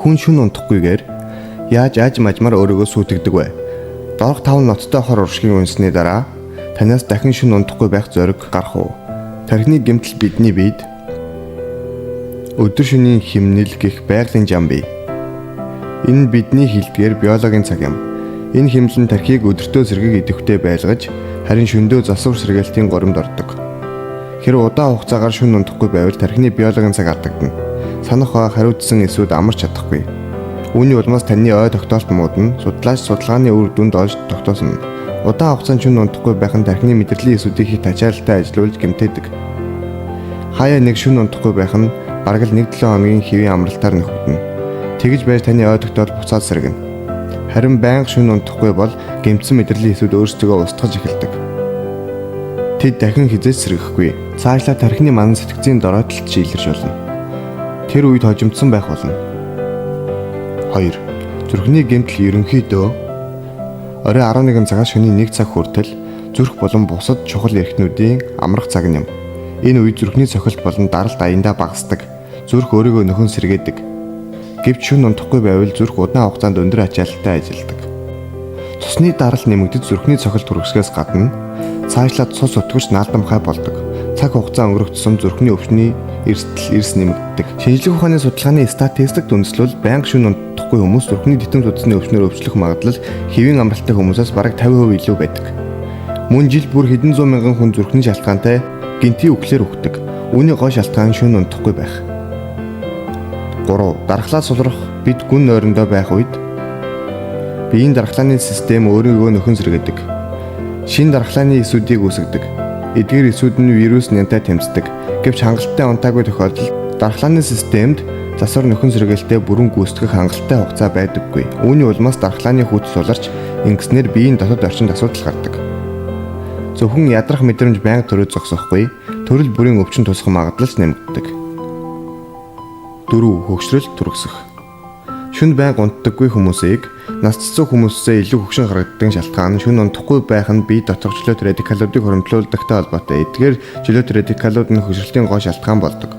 Хүн шүн унтахгүйгээр яаж мажмаар өөрийгөө сүйтгэдэг вэ? Доорх 5 ноцтой хор уршигын үнсний дараа танаас дахин шүн унтахгүй байх зориг гарах уу? Тархины гэмтэл бидний биед өдөр шөнийн химнэл гэх байгалийн зам бий. Энэ бидний хилдгээр биологийн цаг юм. Энэ хэмнэлэн тархийг өдөртөө сэргийг идэвхтэй байлгаж, харин шөндөө засвар сэргээлтийн горимд ордог. Хэрэв удаан хугацаагаар шүн унтахгүй байвал тархины биологийн цаг алдагдана. Санах ба хариуцсан эсүүд амарч чадахгүй. Үүний улмаас таны ой тогтоолтмууд нь судлаач судалгааны үр дүнд олж тогтоосон. Удаан хугацаанд шүн унтахгүй байх нь тархины мэдрэлийн эсүүдийг их ачаалттай ажилуулж гэмтээдэг. Хаяа нэг шүн унтахгүй байх нь бараг л 1-7 хоногийн хэвийн амралтаар нөхөгдөнө. Тэгж байж таны ой тогтоол буцаад сэргэнэ. Харин байнга шүн унтахгүй бол гэмтсэн мэдрэлийн эсүүд өөрсдөө устгаж эхэлдэг. Тэд дахин хизээж сэргэхгүй. Цаашлаа тархины манан сэтгцийн дороотлолт шийлэрч болно. Тэр үед хожимдсон байх болно. 2. Зүрхний гэмтэл ерөнхийдөө орой 11 цагаас шөнийн 1 цаг хүртэл зүрх болон бусад чухал эрхтнүүдийн амрах цаг юм. Энэ үед зүрхний цохилт болон даралт аяндаа багасдаг. Зүрх өөрийгөө нөхөн сэргээдэг. Гэвч шүн унтахгүй байвал зүрх удаан хугацаанд өндөр ачаалттай ажилладаг. Цусны даралт нэмэгдэж зүрхний цохилт хүргэсгээс гадна цаашлаад цус өтгөж наалдамхай болдог. Цаг хугацаа өнгөрөх тусам зүрхний өвчний эрс нэмэгддэг. Шинжлэх ухааны судалгааны статистикт үндэслэл байнга шүн унтахгүй хүмүүс зүрхний титэм судасны өвчнөр өвчлөх магадлал хэвийн амралттай хүмүүсээс бараг 50% илүү байдаг. Мөн жил бүр хэдэн зуун мянган хүн зүрхний шалтгаантай гинтийн үхлээр өгдөг. Үүний гол шалтгаан шүн унтахгүй байх. 3. Дархлаа сулрах бид гүн нойрондоо байх үед биеийн дархлааны систем өөрийгөө нөхөн сэргээдэг. Шинэ дархлааны эсүүдийг үүсгэдэг. Эдгээр эсүүд нь вирус нянтай тэмцдэг. Гэвч хангалттай унтаагүй тохиолдолд дархлааны системд засвар нөхөн сэргээлтэд бүрэн гүйцэтгэх хангалттай хугацаа байдаггүй. Үүний улмаас дархлааны хүч суларч ингэснээр биеийн дотоод орчинд асуудал гардаг. Зөвхөн ядрах мэдрэмж байнга төрөж зогсохгүй, төрөл бүрийн өвчин тусах магадлал нэмэгддэг. 4. Хөгшрөл түргсэх. Шүн байнга унтдаггүй хүмүүсийг насцсан хүмүүсээс илүү хөгшин харагддаг шалтгаан нь шүн унтахгүй байх нь бие доторх чөлөөт радикалуудыг хөрөмтлүүлдэгтэй холбоотой. Эдгээр чөлөөт радикалууд нь хөгшрөлийн гол шалтгаан болдог.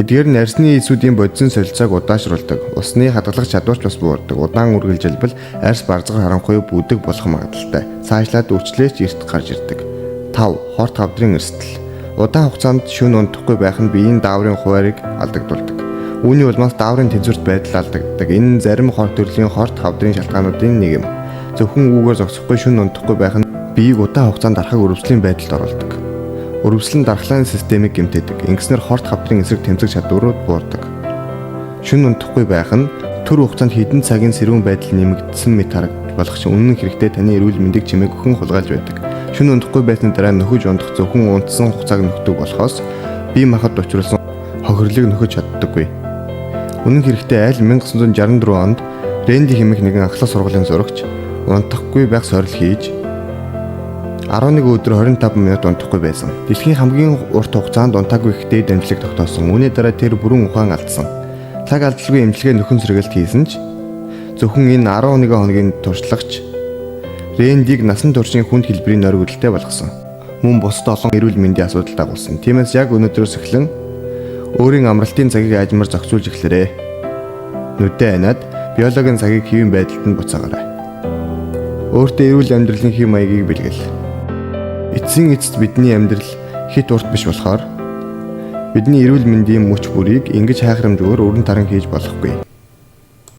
Эдгээр нь арьсны эсүүдийн бодисын солилцоог удаашруулдаг. Усны хадгалах чадварч бас буурдаг. Удаан үргэлжилбэл арьс барзах харанхуй бүдэг болох магадлалтай. Цаашлаад үрчлээч эрт гарч ирдэг. 5. Хорт хавдрын эрсдэл. Удаан хугацаанд шүн унтахгүй байх нь биеийн дааврын хуваарийг алдагдуулдаг. Үүний улмаас дааврын тэнцвэрт байдал алдагддаг. Энэ зарим хорт төрлийн хорт хавдрын шалтгаануудын нэг юм. Зөвхөн үүгээр зогсохгүй шүн унтахгүй байх нь биеийг удаан хугацаанд дарахыг өрөвслийн байдалд оруулдаг. Өрөвслөн дархлааны системийг гэмтээдэг. Ингэснээр хорт хавдрын эсрэг тэмцэх чадварууд буурдаг. Шүн унтахгүй байх нь төр хугацаанд хэдэн цагийн сэрүүн байдал нэмэгдсэн мэт харагдах болох ч үнэн хэрэгтээ таны эрүүл мэндийг чимээг өхөн хулгайлж байдаг. Шүн унтахгүй байсны дараа нөхөж унтах зөвхөн унтсан хугацааг нөхдөг болохоос бие махбод учруулсан хохирлыг нөхөж чаддаггүй. Үнэн хэрэгтээ аль 1964 онд Рэнди хэмээх нэгэн ахлах сургуулийн зурагч унтахгүй байх сорил хийж 11 өдөр 25 минут унтахгүй байсан. Дэлхийн хамгийн урт хугацаанд унтаагүй их дээд амжилтыг тогтоосон. Үүний дараа тэр бүрэн ухаан алдсан. Цаг алдалгүй эмчилгээ нөхөн сэргээлт хийсэн ч зөвхөн энэ 11 хоногийн туршлагач Рэндиг насан туршийн хүнд хэлбэрийн нойр үүдэлтэй болгосон. Мөн бусад олон эрүүл мэндийн асуудал дагуулсан. Тиймээс яг өнөөдрөөс эхлэн өөрийн амралтын цагийг аажмаар зохицуулж эхлэрээ. Нүдэ анаад биологийн цагийг хэвийн байдалд нь буцаагаарай. Өөртөө эрүүл амьдралын хэв маягийг бэлгэл. Эцсийн эцэст бидний амьдрал хит урт биш болохоор бидний эрүүл мэндийн мөч бүрийг ингэж хайхрамжуугаар өрн таран хийж болохгүй.